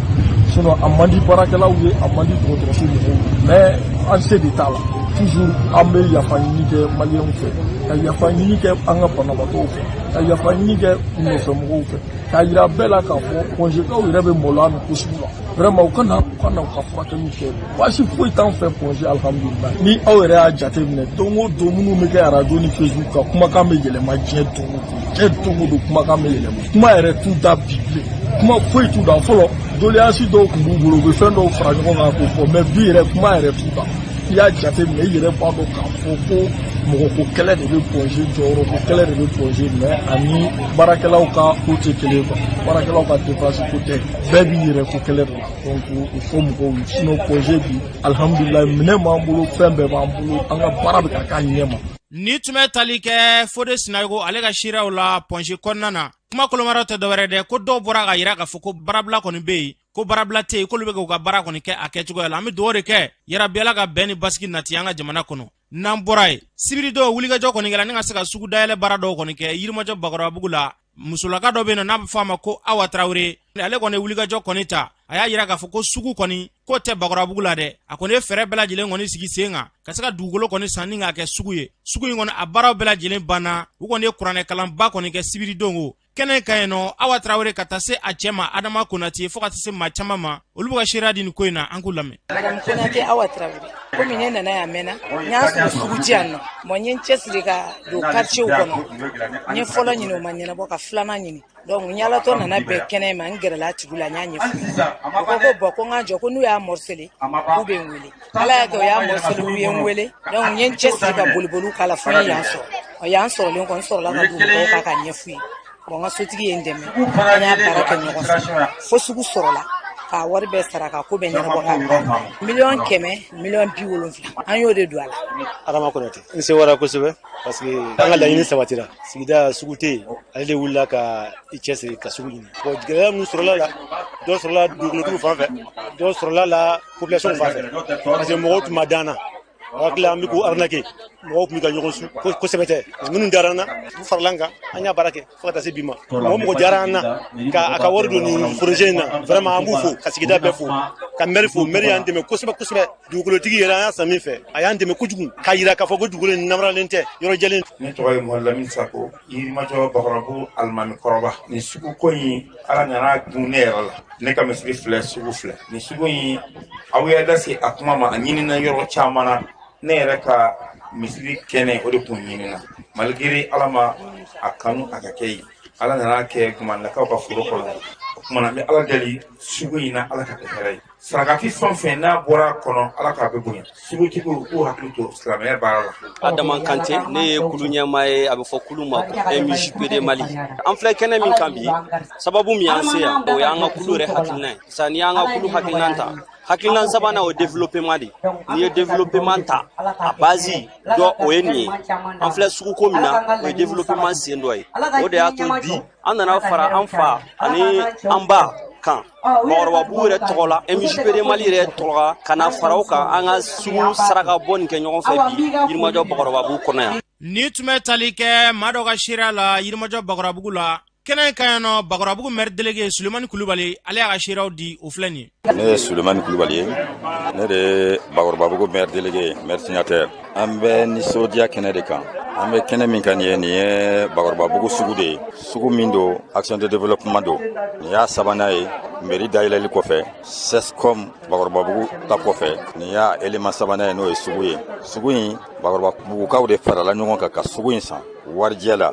sinon a man di baarakɛlaw ye a man di dɔgɔtɔrɔso mɔgɔw mais an se de t'a la toujours an bɛ yafa ɲini kɛ maliyɛnw fɛ ka yafa ɲini kɛ an ka banabaatɔw fɛ ka yafa ɲini kɛ nɔfɛmɔgɔw fɛ k'a yira bɛɛ la k'a fɔ Pongekaw yɛrɛ bɛ maloya nin ko sugu la vraiment u ka na u ka furakɛliw kɛ baasi foyi t'an fɛ Ponge alhamdulilayi ni aw yɛrɛ y'a jateminɛ don o don minnu bɛ kɛ radio ni Facebook kan kumakan bɛ yɛlɛma diɲɛ don o don diɲɛ don o don kumakan bɛ yɛlɛma kuma yɛrɛ t'u da bi bilen kuma foyi t'u da fɔlɔ doléance dɔw tun b'u bolo u bɛ fɛn dɔw fara ɲɔgɔn kan k'o fɔ mais bi yɛrɛ kuma yɛrɛ t'u da i y'a jateminɛ i yɛrɛ b'a dɔn k'a fɔ ko mɔgɔko kɛlɛ de bɛ Ponge jɔyɔrɔko kɛlɛ de bɛ Ponge mais ani baarakɛlaw ka ko tɛ kelen quoi baarakɛlaw ka dépense ko tɛ bɛɛ b'i yɛrɛ ko kɛlɛ de la donc il faut mɔgɔw ye sinon Ponge bi alhamdulilayi minɛn b'an bolo fɛn bɛɛ b'an bolo an ka baara bɛ ka k'a ɲɛ ma. Ni tun bɛ tali kɛ Fode Sinayogo ale ka seerew la Ponge kɔnɔna na kuma kolomaraw tɛ dɔwɛrɛ dɛ ko dɔw bɔra ka yira k'a fɔ ko baarabila kɔni bɛ yen ko baarabila tɛ yen k'olu bɛ k'u ka baara kɔni kɛ a kɛcogoya la an bɛ dugawu de kɛ yarabiyala ka bɛn ni basigi nati an ka jamana kɔnɔ n'an bɔra ye sibiridon wulikajɔ kɔni kɛra ni ka se ka sugu dayɛlɛ baara dɔw kɔni kɛ Yirimajɔ Bakɔrɔbabugu la musolaka dɔ bɛ yen nɔ n'a bɛ fɔ a ma ko Awa Tarawele ale kɔni wulikajɔ kɔni ta a y'a yira k'a fɔ ko sugu kɔni ko tɛ Bakɔrɔbabugu la dɛ a kɔni ye fɛɛrɛ bɛɛ lajɛlen kɔni sigi sen kan ka se ka dugukolo kɔni san ni k'a kɛ sugu ye sugu in kɔni a baaraw bɛɛ lajɛlen banna u kɔni ye kuranɛ kalanba kɔni kɛ sibiridon ko kɛnɛ ka yen nɔ Awa Tarawele ka taa se a cɛ ma Adama Konate fo ka taa se maa caman ma olu bɛ ka seereya di nin ko in na an k'u lamɛn. Madame Konate Awa Tarawele komi ne nana yan mɛnna n y'a sɔrɔ sugu ci yan nɔ bon n ye n cɛsiri ka don quartier kɔnɔ n ye fɔlɔ ɲini o ma ɲɛnabɔ ka filanan ɲini donc n yalatɔ nana bɛn kɛnɛ ma n gɛrɛla a tigiw la n y'a ɲɛfɔ o ko ko bon ko n ka jɔ ko n'u y'a morcelé k'u bɛ n wele ala y'a kɛ o y'a morcelé u ye n wele donc n ye n cɛsiri ka boliboliw k'a la fo n ye yan sɔrɔ o y'an sɔrɔlen kɔ n sɔrɔla ka don mɔgɔw kan ka ɲɛf'u ye bon n ka sotigi ye n dɛmɛ an y'a baara kɛ ɲɔgɔn fɛ fo sugu sɔrɔla k'a wari bɛɛ sara ka ko bɛɛ ɲɛnabɔ ka ban 100 000 170 000 an y'o de don a la. Adama Konate n se wara kosɛbɛ parce que an ka laɲini sabatira sigida sugu tɛ yen ale de wulila ka i cɛsiri ka sugu ɲini bon gɛlɛya minnu sɔrɔla la dɔ sɔrɔla dugukolotigiw fan fɛ dɔ sɔrɔla la population fan fɛ parce que mɔgɔw tun ma dan na hakili an bɛ k'u arnaquer mɔgɔw tun bɛ ka ɲɔgɔn su kosɛbɛ tɛ minnu dara an na u farala an kan an y'a baara kɛ fo ka taa se bi ma mɔgɔ diyara an na ka a ka wari don nin projet in na vraiment an b'u fo ka sigida bɛɛ fo ka maire fo maire y'an dɛmɛ kosɛbɛ kosɛbɛ dugukolotigi yɛrɛ an y'a san min fɛ a y'an dɛmɛ kojugu k'a yira k'a fɔ ko dugukolo in namaralen tɛ yɔrɔ jɛlen. Ne tɔgɔ ye Mohamed Lamine Sako Yirimajɔ Bakɔrɔbabugu Alimami kɔrɔba nin sugu ko in ala nana gun ne yɛrɛ la ne ka misiri filɛ sugu filɛ nin sugu in aw yɛrɛ da se a kuma ma a ɲinina yɔrɔ caman na ne yɛrɛ ka misiri kɛnɛ o de kun ɲinina malgré ala ma a kanu a ka kɛ yen ala nana kɛ gumanlakaw ka foro kɔnɔ o kuma na n bɛ ala deli sugu in na ala ka kɛ hɛrɛ ye sarakati fɛn fɛn n'a bɔra kɔnɔ ala k'a bɛ bonya sugutigiw k'u hakili to silamɛya baara la. Adama Kante ne ye kulu ɲɛmaa ye a bɛ fɔ kulu ma ko MJPD Mali an filɛ kɛnɛ min kan bi sababu min y'an se yan o y'an ka kulu yɛrɛ hakilina ye sa n'i y'an ka kulu hakilina ta hakilina sabana o développement di ni ye développement ta a base do o ye ni an filɛ sugu ko min na o ye développement sen dɔ ye o de y'a to bi an nana fara an fa ani an ba kan bakɔrɔbabugu yɛrɛ tɔgɔ la MJPD Mali yɛrɛ tɔgɔ la ka na fara o kan an ka sugu saraka bɔ nin kɛ ɲɔgɔn fɛ bi Yirimajɔ bakɔrɔbabugu kɔnɔ yan. Ni tun bɛ tali kɛ maa dɔ ka seereya la Yirimajɔ bakɔrɔbabugu la kɛnɛ in ka yan nɔ bakɔrɔbabugu maire délégué Sulemani Kulubali ale y'a ka seereyaw di o filɛ nin ye. Ne ye Sulemani Kulubali ye ne de ye bakɔrɔbabugu maire délégué maire signataire an bɛ nisɔndiya kɛnɛ de kan an bɛ kɛnɛ min kan nin ye bakɔrɔbabugu sugu de ye sugu min don action de développement don nin y'a sabanan ye mairie dayɛlɛli kɔfɛ SESCOM bakɔrɔbabugu ta kɔfɛ nin y'a élément sabanan ye n'o ye sugu ye sugu in bakɔrɔbabugukaw de farala ɲɔgɔn kan ka sugu in san warijɛ la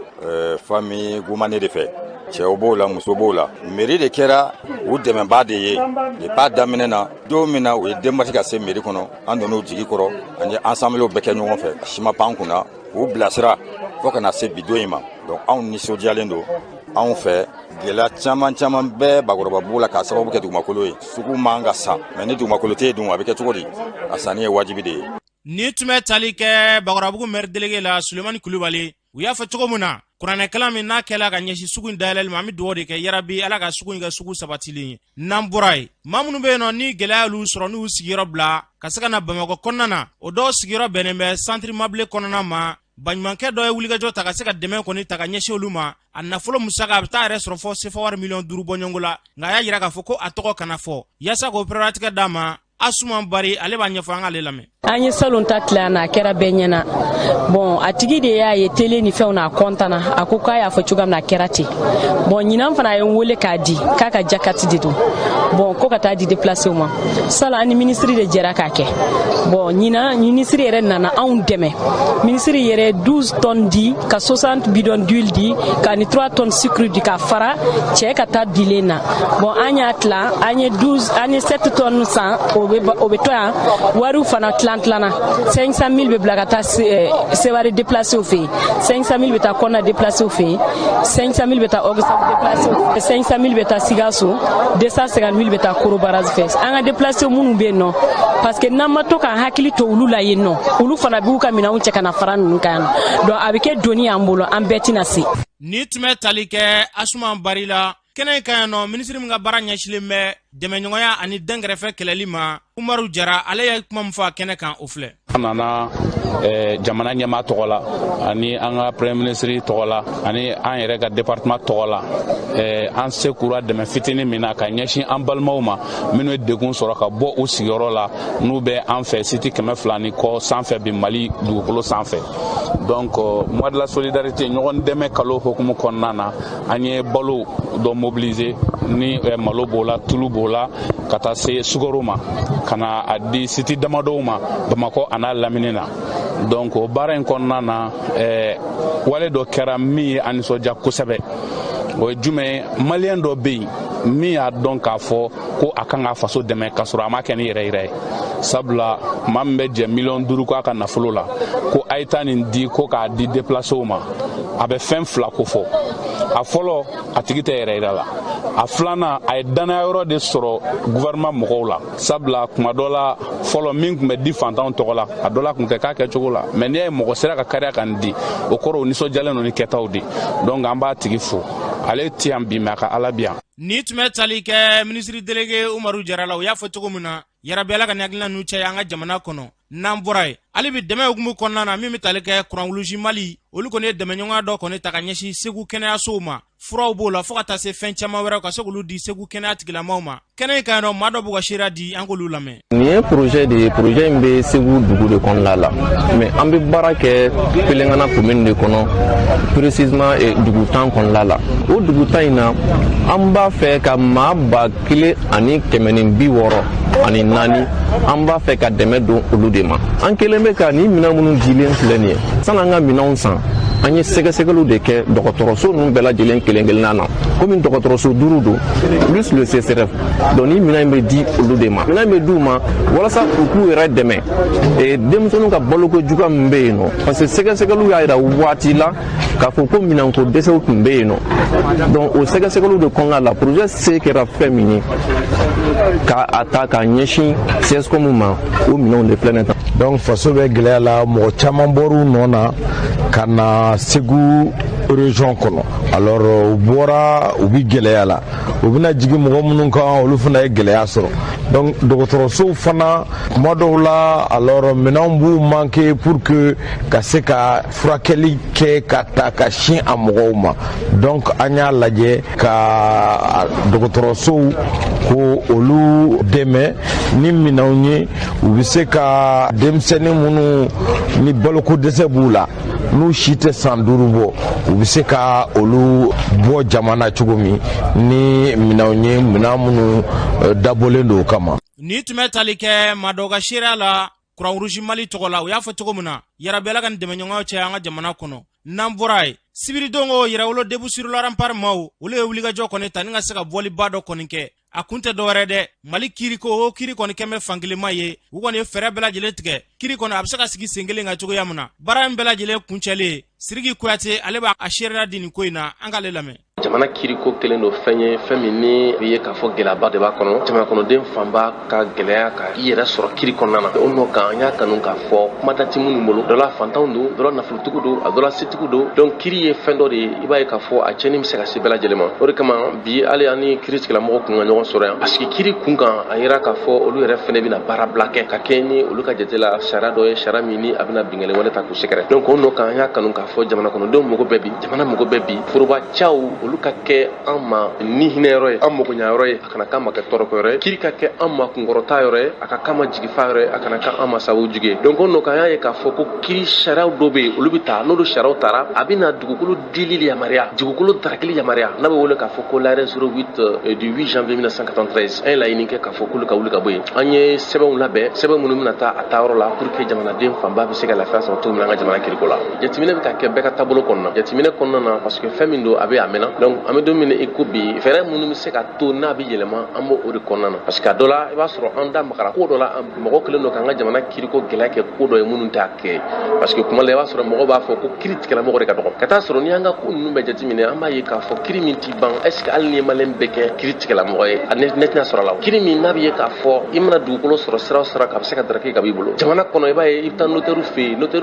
famille gumane de fɛ cɛw b'o la muso b'o la mairie de kɛra u dɛmɛbaa de ye depuis daminɛ na don min na u ye denbati ka se mairie kɔnɔ an donn'u jigi kɔrɔ an ye ensemble bɛɛ kɛ ɲɔgɔn fɛ a si ma pan kunna k'u bilasira fo ka na se bi don in ma donc anw nisɔndiyalen don anw fɛ gɛlɛya caman bɛɛ bakɔrɔbabugu la k'a sababu kɛ dugumakolo ye sugu man ka sa mais ni dugumakolo tɛ yen dun a bɛ kɛ cogo di a sanni ye wajibi de ye. Ni tun bɛ tali kɛ bakɔrɔbabugu maire délégué la Sulemani Kulubali u y'a fɔ cogo min na kuranɛkalan min n'a kɛla ka ɲɛsin sugu in dayɛlɛli ma an bɛ dugawu de kɛ yarabi ala ka sugu in kɛ sugu sabatilen ye n'an bɔra yen maa minnu bɛ yen nɔ ni gɛlɛya y'olu sɔrɔ n'u sigiyɔrɔ bila ka se ka na Bamakɔ kɔnɔna na o dɔw sigiyɔrɔ bɛnnen bɛ centre Mabile kɔnɔna ma baɲumankɛ dɔ ye wulikajɔ ta ka se ka dɛmɛ kɔni ta ka ɲɛsin olu ma a nafolo musaka a bɛ taa yɛrɛ sɔrɔ fɔ sefa wari miliyɔn 5 bɔɲɔngo la nka a y'a jira k'a fɔ ko a tɔgɔ kana fɔ yaasa k'o prɛratigɛ d'a ma Asuman Bari ale b'a ɲɛfɔ an k'ale lamɛn. An ye salon ta tila na kɛra bɛɛ ɲɛna bon a tigi de y'a ye télé ni fɛnw na kɔntana a ko k'a y'a fɔ cogoya min na a kɛra ten bon ɲinan fana ye n wele k'a di k'a ka jakati de don bon ko ka taa di déplacé ma sala ani ministre de jɛra k'a kɛ bon ɲinan ministre yɛrɛ nana anw dɛmɛ ministre yɛrɛ 12 tonnes di ka 60 bidon d'huile di ka ni 3 tonnes sucre di ka fara cɛ ka taa dilen na bon an y'a tila an ye 7 tonnes san o bɛ to yan wariw fana tilana 500 000 bɛ bila ka taa Seware déplacé au fɛ 500 000 bɛ taa Kɔnna déplacé au fɛ 500 000 bɛ taa Augustin déplacé au fɛ 500 000 bɛ taa Sikaso 250 000 bɛ taa Korobaraz fɛ an ka déplacé minnu bɛ yen nɔ parce que n'an ma to k'an hakili to olu la yen nɔ olu fana b'u ka minɛnw cɛ ka na fara ninnu kan donc a bɛ kɛ doni y'an bolo an bɛɛ tɛna se. Ni tun bɛ tali kɛ Asuman Bari la kɛnɛ in ka yan nɔ minisiri min ka baara ɲɛsilen bɛ dɛmɛɲɔgɔnya ani dɛnkɛrɛfɛ kɛlɛli ma Umaru Jara ale ye kuma min fɔ a kɛnɛ kan o filɛ. An nana jamana ɲɛmaa tɔgɔ la ani an ka premier ministre tɔgɔ la ani an yɛrɛ ka département tɔgɔ la an se kura dɛmɛ fitinin min na ka ɲɛsin an balimaw ma minnu ye degun sɔrɔ ka bɔ u sigiyɔrɔ la n'u bɛ an fɛ siti 200 ni kɔ sanfɛ bi Mali dugukolo sanfɛ donc mois de la solidarité ɲɔgɔn dɛmɛ kalo hukumu kɔnɔna na an ye balo dɔ mobiliser ni malo b'o la tulu b'o la ka taa se sukaro ma ka na a di siti damadɔw ma Bamakɔ a n'a lamini na donc o baara in kɔnɔna na wale dɔ kɛra min ye a nisɔndiya kosɛbɛ o ye jumɛn maliyɛn dɔ bɛ yen min y'a dɔn k'a fɔ ko a kan ka faso dɛmɛ k'a sɔrɔ a ma kɛ ni yɛrɛ ye sabula maa min bɛ jɛ miliyɔn 5 k'a ka nafolo la ko a ye taa nin di ko k'a di déplacéw ma a bɛ fɛn 2 ko fɔ a fɔlɔ a tigi tɛ yɛrɛ yira la a filanan a ye danaya yɔrɔ de sɔrɔ gouvernement mɔgɔw la sabula kuma dɔ la fɔlɔ min tun bɛ di fantanw tɔgɔ la a dɔ la tun tɛ k'a kɛcogo la mais n'i ye mɔgɔ sera ka kariya ka nin di o kɔrɔ o nisɔndiyalen don ni kɛtaw de donc an b'a tigi fo ale tɛ yan bi mais a ka ala bi yan. Ni tun bɛ tali kɛ minisiri délégué Umaru Jara la o y'a fɔ cogo min na yarabi ala ka ni hakilina ninnu caya an ka jamana kɔnɔ n'an bɔra yen hali bi dɛmɛ hukumu kɔnɔna na min bɛ tali kɛ kuran wulusi Mali olu kɔni ye dɛmɛɲɔgɔnya dɔ kɔni ta ka ɲɛsin Segu kɛnɛyasow ma furaw b'o la fo ka taa se fɛn caman wɛrɛw ka se k'olu di Segu kɛnɛya tigilamaaw ma kɛnɛ in kan yɛrɛ maa dɔ b'u ka seereya di an k'olu lamɛn. Nin ye projet de ye projet in bɛ Segu dugu de kɔnɔna la mais an bɛ baara kɛ Pelengana commune de kɔnɔ précisément dugu 10 kɔnɔna la o dugu 10 in na an b'a fɛ ka maa 1,160 ani 4 an b'a fɛ ka dɛmɛ don olu de ma an kelen bɛ ka ni minɛn minnu dilen filɛ nin ye san'an ka minɛnw san an ye sɛgɛsɛgɛliw de kɛ dɔgɔtɔrɔso ninnu bɛɛ lajɛlen kelen-kelenna na komi dɔgɔtɔrɔso 5 don plus le CCRF donc ni minɛn bɛ di olu de ma minɛn bɛ di u ma walasa u k'u yɛrɛ dɛmɛ denmisɛnninw ka baloko juguya min bɛ yen nɔ parce que sɛgɛsɛgɛliw y'a jira waati la k'a fɔ ko minɛnko dɛsɛw tun bɛ yen nɔ donc o sɛgɛsɛgɛliw de kɔnɔna la projet se kɛra fɛn min ye k'a ta k'a ɲɛsin CSCOM ma o minɛnw de filɛ nin tan donc faso bɛ gɛlɛya la mɔgɔ caman bɔr'u nɔ na ka na Segu région kɔnɔ alors u bɔra u bi gɛlɛya la u bɛna jigin mɔgɔ minnu kan olu fana ye gɛlɛya sɔrɔ donc dɔgɔtɔrɔsow fana kuma dɔw la alors minɛnw b'u manqué pour que ka se ka furakɛli kɛ ka ta ka sin a mɔgɔw ma donc an y'a lajɛ ka dɔgɔtɔrɔsow ko olu dɛmɛ ni minɛnw ye u bɛ se ka denmisɛnnin minnu ni baloko dɛsɛ b'u la n'u si tɛ san 5 bɔ u bɛ se ka olu bɔ jamana cogo min ni minɛnw ye minɛn minnu dabɔlen don o kama. Ni tun bɛ tali kɛ maa dɔw ka seereya la Croix Rouge Mali tɔgɔ la u y'a fɔ cogo min na yarabiyala ka nin dɛmɛɲɔgɔnw cɛ an ka jamana kɔnɔ n'an bɔra ye sibiridongo yɛrɛwolo debu sur l'arampar maaw olu ye wulikajɔ kɔni ta ni ka se ka bɔliba dɔ kɔni kɛ a kun tɛ dɔwɛrɛ dɛ Mali kiri ko o kiri kɔni kɛmɛ fankelenma ye u kɔni ye fɛrɛ bɛɛ lajɛlen tigɛ kiri kɔni a bɛ se ka sigi sen kelen kan cogoya min na baara in bɛɛ lajɛlen kuncɛlen Sidiki Kuyate ale b'a seereya di nin ko in na an k'ale lamɛn. Jamana kiriko kelen do fɛn ye fɛn min ni ye k'a fɔ gɛlɛyaba de b'a kɔnɔ jamana kɔnɔden fanba ka gɛlɛya ka i yɛrɛ sɔrɔ kiri kɔnɔna na o nɔ kan an y'a kanu k'a fɔ kuma dati minnu bolo dɔ la fantanw don dɔ la nafolotigiw don a dɔ la setigiw don donc kiri ye fɛn dɔ de ye i b'a ye k'a fɔ a cɛnni bɛ se ka se bɛɛ lajɛlen ma o de kama bi hali an ni kiri tigilamɔgɔw kun ka ɲɔgɔn sɔrɔ yan parce que kiri kun kan a yera k'a fɔ olu yɛrɛ fɛnɛ bɛna baara bila kɛ ka kɛ ni olu ka jate la sariya dɔ ye sariya min ni a bɛna bingɛlɛn wale ta k'u sɛgɛrɛ donc o nɔ kan an y'a kanu k'a fɔ jamana kɔnɔdenw mago bɛɛ bi jamana mago bɛɛ bi foroba caw olu ka kɛ an ma ni hinɛyɔrɔ ye an mago ɲayɔrɔ ye a kana k'an ma kɛ tɔɔrɔkɔyɔrɔ ye kiri ka kɛ an ma kunkɔrɔta yɔrɔ ye a ka k'an ma jigifa yɔrɔ ye a kana k'an ma sababu jugu ye donc o nɔ kan an y'a ye k'a fɔ ko kiri sariyaw dɔ bɛ yen olu bɛ taa n'olu sariyaw taara a bɛ na dugukolo dili yamaruya dugukolo darakili yamaruya n'a bɛ wele k'a fɔ ko l'arrêt 08 du 8 janvier 1993 an ye laɲini kɛ k'a fɔ k'olu ka wuli ka bɔ yen an ye sɛbɛnw labɛn sɛbɛn minnu bɛna taa a taayɔrɔ la pour que jamanaden fanba bɛ se ka lafiya sɔrɔ cogo min na an ka jamana kiriko la jateminɛ bɛ ka kɛ bɛɛ ka taabolo kɔnɔna jateminɛ kɔnɔna na parce que fɛn min don a bɛ a mɛnna donc an bɛ don min na i ko bi fɛɛrɛ minnu bɛ se ka to n'a bɛ yɛlɛma an b'o o de kɔnɔna na parce que a dɔ la i b'a sɔrɔ an da magara ko dɔ la mɔgɔ kelen don k'an ka jamana kiriko gɛlɛya kɛ ko dɔ ye minnu t'a kɛ parce que kuma la i b'a sɔrɔ mɔgɔ b'a fɔ ko kiri tigilamɔgɔ de ka dɔgɔ ka taa sɔrɔ ni an ka ko ninnu bɛɛ jateminɛ an b'a ye k'a fɔ kiri min t'i ban est ce que hali ni maliyɛn bɛ kɛ kiri tigilamɔgɔ ye a ne tɛna sɔrɔ la kiri min n'a bɛ ye k'a fɔ i mana dugukolo sɔrɔ sira o sira k'a bɛ se ka daraki ka b'i bolo jamana kɔnɔ i b'a ye i bɛ taa notɛriw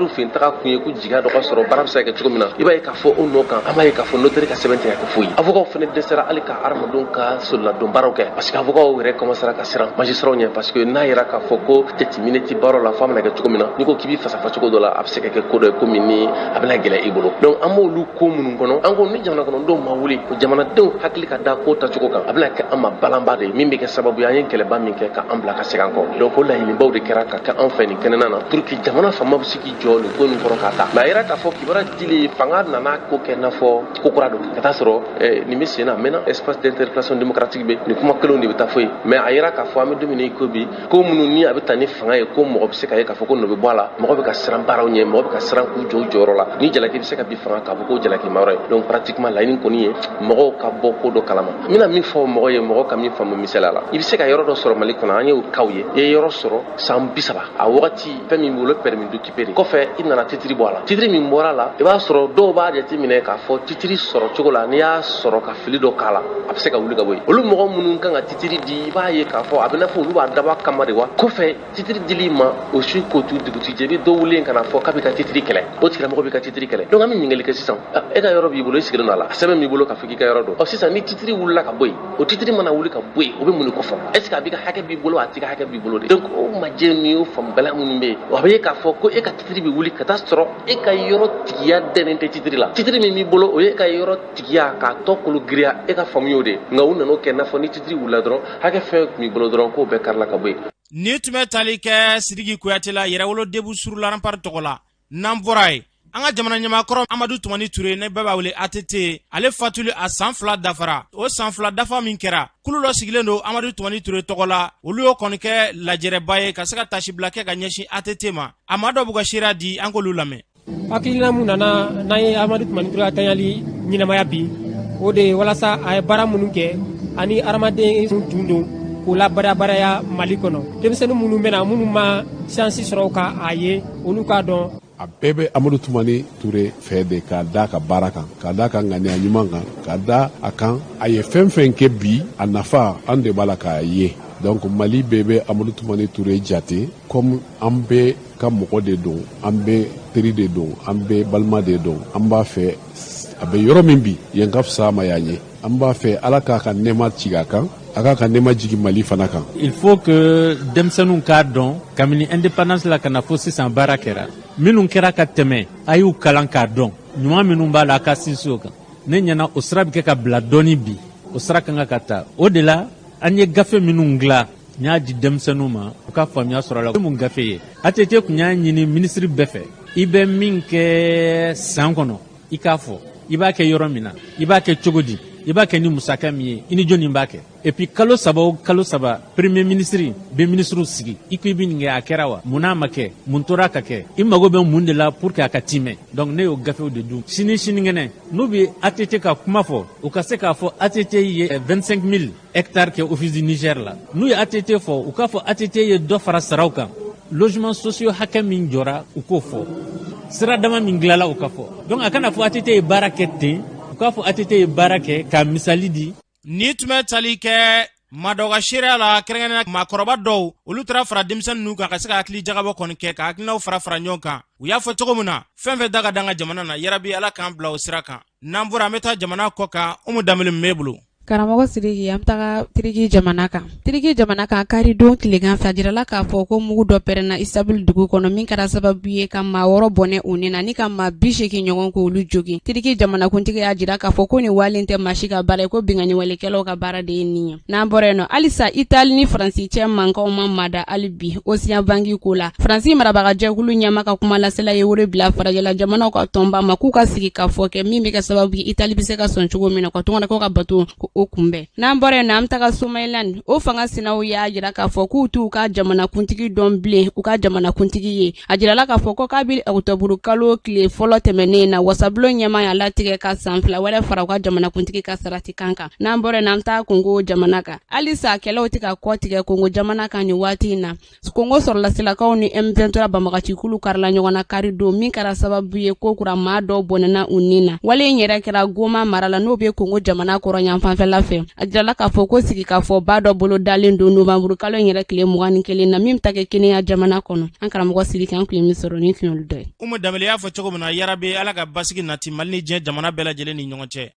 fɛ yen taga kun ye ko jigiya dɔ ka sɔrɔ baara bɛ se ka kɛ cogo min na i b'a ye k'a fɔ o nɔ kan an b'a ye k'a fɔ notɛri ka sɛbɛn tɛ ka kɛ foyi avocat fana dɛsɛra hali ka hadamadenw ka sololadon baaraw kɛ parce que avocat yɛrɛ commencera ka siran magistrats ɲɛ parce que n'a yɛrɛ k'a fɔ ko jateminɛ tɛ baaraw la f'a bɛna kɛ cogo min na n'i ko k'i bɛ fasafa cogo dɔ la a bɛ se ka kɛ ko dɔ ye komi ni a bɛna gɛlɛya i bolo donc an b'olu ko minnu kɔnɔ an ko ni jamana kɔnɔdenw ma wuli ko jamanadenw hakili ka da ko tacogo kan a bɛna kɛ an ma balanba de ye min bɛ kɛ sababu ye an ye kɛlɛba min kɛ k'an bila ka segin an kɔ donc o laɲinibaw de kɛra ka kɛ an fɛ nin kɛnɛna na pour que jamana faama bɛ se k'i jɔ nin ko nin kɔrɔ k'a ta mais a yɛrɛ k'a fɔ kibaruya dili fanga nana ko kɛ i n'a fɔ ko kura don ka taa sɔrɔ nin bɛ sen na mɛnna espace d'interpellation démocratique bɛ nin kuma kelenw de bɛ taa fɔ yen mais a yɛrɛ k'a fɔ an bɛ don min na i ko bi ko minnu ni a bɛ taa ni fanga ye ko mɔgɔ bɛ se ka ye k'a fɔ ko nɔ bɛ bɔ a la mɔgɔ bɛ ka siran baaraw ɲɛ mɔgɔ bɛ ka siran k'u jɔ u jɔyɔrɔ la ni jalaki bɛ se ka bin fanga k'a fɔ ko jalaki ma yɔrɔ ye donc pratiquement laɲini kɔni ye mɔgɔw ka bɔ ko dɔ kalama n bɛna min fɔ mɔgɔ ye mɔgɔ ka min faamu misaliya la i bɛ se ka yɔrɔ dɔ sɔrɔ Mali kɔnɔ an ye o kaw ye i ye yɔrɔ sɔrɔ san 30 a wagati fɛn min bolo permis d'occuper kɔfɛ i nana titiri bɔ a la titiri min bɔra la i b'a sɔrɔ dɔw b'a jateminɛ k'a fɔ titiri sɔrɔ cogo la n'i y'a sɔrɔ ka fili dɔ k'a la a bɛ se ka wuli ka bɔ yen olu mɔgɔ minnu kan ka titiri di i b'a ye k'a fɔ a bɛ n'a fɔ olu b'a dabɔ a kama de wa kɔfɛ titiri dili ma o su k'o tu dugutigi i bɛ dɔ wele ka na fɔ k'a bɛ ka titiri kɛlɛ o tigilamɔgɔ bɛ ka titiri kɛlɛ donc an bɛ ɲininkali kɛ sisan e ka yɔrɔ b'i bolo i sigilen don a la a sɛbɛn b'i bolo k'a fɔ k'i ka yɔrɔ dɔn ɔ sisan ni titiri wulila ka bɔ yen o titiri mana wuli ka bɔ yen o bɛ mun de kofɔ est ce que a b'i ka hakɛ b'i bolo a t'i ka hakɛ b'i bolo de donc o majɛ ni o fanbala minnu bɛ yen a bɛ ye k'a fɔ ko e ka titiri bɛ wuli ka taa sɔrɔ e ka yɔrɔ tigiya dɛnnen tɛ titiri la titiri min b'i bolo o ye ka yɔrɔ tigiya k'a tɔ kolo giriya e ka faamu y'o de nka u nana o kɛ n'a fɔ ni titiri wulila dɔrɔn hakɛ fɛn tun b'i bolo dɔrɔn k'o bɛɛ karila ka bɔ yen. Ni tun bɛ tali kɛ Sidiki Kuyate la yɛrɛwolo debu sur l'arampar tɔgɔ la n'an bɔra ye an ka jamana ɲɛmaakɔrɔ Amadu Tumani Ture ne bɛɛ b'a wele ATT ale fatuli a san 2 dafara o san 2 dafa min kɛra kulu dɔ sigilen don Amadu Tumani Ture tɔgɔ la olu y'o kɔni kɛ lajɛrɛba ye ka se ka tasibila kɛ ka ɲɛsin ATT ma a ma dɔ b'u ka seereya di an k'olu lamɛn. hakilina mun nana n'an ye Amadu Tumani Ture ka tanyali ɲɛnamaya bi o de walasa a ye baara minnu kɛ ani adamaden tun don k'o la barabaraya Mali kɔnɔ denmisɛnnin minnu bɛna minnu ma chance sɔrɔ ka a ye olu k'a dɔn a bɛɛ bɛ Amadu Tumani Ture fɛ de k'a da ka baara kan k'a da ka ŋaniya ɲuman kan k'a da a kan a ye fɛn fɛn kɛ bi a nafa an de b'a la k'a ye donc Mali bɛɛ bɛ Amadu Tumani Ture jate comme an bɛɛ ka mɔgɔ de don an bɛɛ teri de don an bɛɛ balima de don an b'a fɛ a bɛ yɔrɔ min bi yen ka fisa ma y'an ye an b'a fɛ Ala k'a ka nɛɛma ci a kan a k'a ka nɛɛma jigin Mali fana kan. Il faut que denmisɛnninw k'a dɔn kabini indépendance la ka na fo sisan baara kɛra minnu kɛra ka tɛmɛ a y'u kalan k'a dɔn ɲuman minnu b'a la a ka sinsin o kan ne ɲɛna o sira bɛ kɛ ka bila dɔɔni bi o sira kan ka taa o de la an ye gafe minnu dilan n y'a di denmisɛnninw ma u ka faamuya sɔrɔ a la mun gafe ye ATT kun y'a ɲini minisiri bɛɛ fɛ i bɛ min kɛ san kɔnɔ i k'a fɔ i b'a kɛ yɔrɔ min na i b'a kɛ cogo di i b'a kɛ ni musaka min ye i ni jɔnni b'a kɛ et puis kalo saba premier ministre bɛ ministre sigi i ko i bɛ nin kɛ a kɛra wa mun n'a ma kɛ mun tora ka kɛ i mago bɛ mun de la pour que a ka timɛ donc ne y'o gafew de dun sinikɛnɛ n'u bɛ ATT ka kuma fɔ u ka se k'a fɔ ATT ye 25 000 hectares kɛ office du Niger la n'u ye ATT fɔ u k'a fɔ ATT ye dɔ fara saraw kan logement sociaux hakɛ min jɔra u k'o fɔ sira dama min dilanla u ka fɔ donc a kana fɔ ATT ye baara kɛ ten u k'a fɔ ATT ye baara kɛ ka misali di. Ni tun bɛ tali kɛ madɔga seereya la kɛrɛnkɛrɛnnenya maakɔrɔba dɔw olu taara fara denmisɛnnin ninnu kan ka se ka hakili jagabɔ kɔni kɛ ka hakilinaw fara ɲɔgɔn kan u y'a fɔ cogo min na fɛn fɛn da ka dan ka jamana na yarabi Ala k'an bila o sira kan n'an bɔra an bɛ taa jamana kɔ kan Umu Danbele min b'e bolo. Karamɔgɔ Sidiki an bɛ taga Tiriki jamana kan. Tiriki jamana kan karidon tilegan fɛ a jirala k'a fɔ ko mugu dɔ pɛrɛnna Isabili dugu kɔnɔ min kɛra sababu ye ka maa 6 bɔnɛ u ni na ni ka maa 80 ɲɔgɔn ko olu jogin. Tiriki jamanakuntigi y'a jira k'a fɔ ko ni walen tɛ maa si ka baara ye ko binganni walekɛlaw ka baara de ye nin ye. N'an bɔra yen nɔ halisa Itali ni Faransi cɛ mankanw ma mada hali bi Océan Bangi ko la. Faransi marabagajɛkulu ɲɛma ka kuma lasela ye woro bila farajɛla jamanaw ka tɔnba ma k'u ka sigi ka fɔ kɛ min bɛ kɛ sababu ye Itali bɛ se ka sɔn cogo min na ka tɔngana ko ka bato o kunbɛn. N'an bɔra yen na an bɛ taga Somaliland o fanga sinaw y'a jira k'a fɔ k'u t'u ka jamanakuntigi dɔn bilen u ka jamanakuntigi ye a jirala k'a fɔ ko kabini octobre kalo tile fɔlɔ tɛmɛnen na wasabulon ɲɛma y'a latigɛ ka san 2 wɛrɛ fara u ka jamanakuntigi ka sarati kan kan. N'an bɔra yen na an bɛ taa Kongo jamana kan halisa kɛlɛw tɛ ka kɔ tigɛ Kongo jamana kan nin waati in na Kongo sɔrɔlasilakaw ni M23 banbagacikulu karila ɲɔgɔn na kari don min kɛra sababu ye ko kura maa dɔw bɔnɛna u ni na wale in yɛrɛ kɛra Goma mara la n'o bɛ Kongo jamana kɔrɔ yan fanfɛla fɛ a jirala k'a fɔ ko sigi k'a fɔ ba dɔ bolo dalen don novembre kalo in yɛrɛ tile 21 na min ta kɛ Kenya jamana kɔnɔ an karamɔgɔ Sidiki an kun mi sɔrɔ ni fiɲɛlu dɔ ye. Umu Danbele y'a fɔ cogo min na yarabi Ala ka basigi nati Mali ni diɲɛ jamana bɛɛ lajɛlen ni ɲɔgɔn cɛ.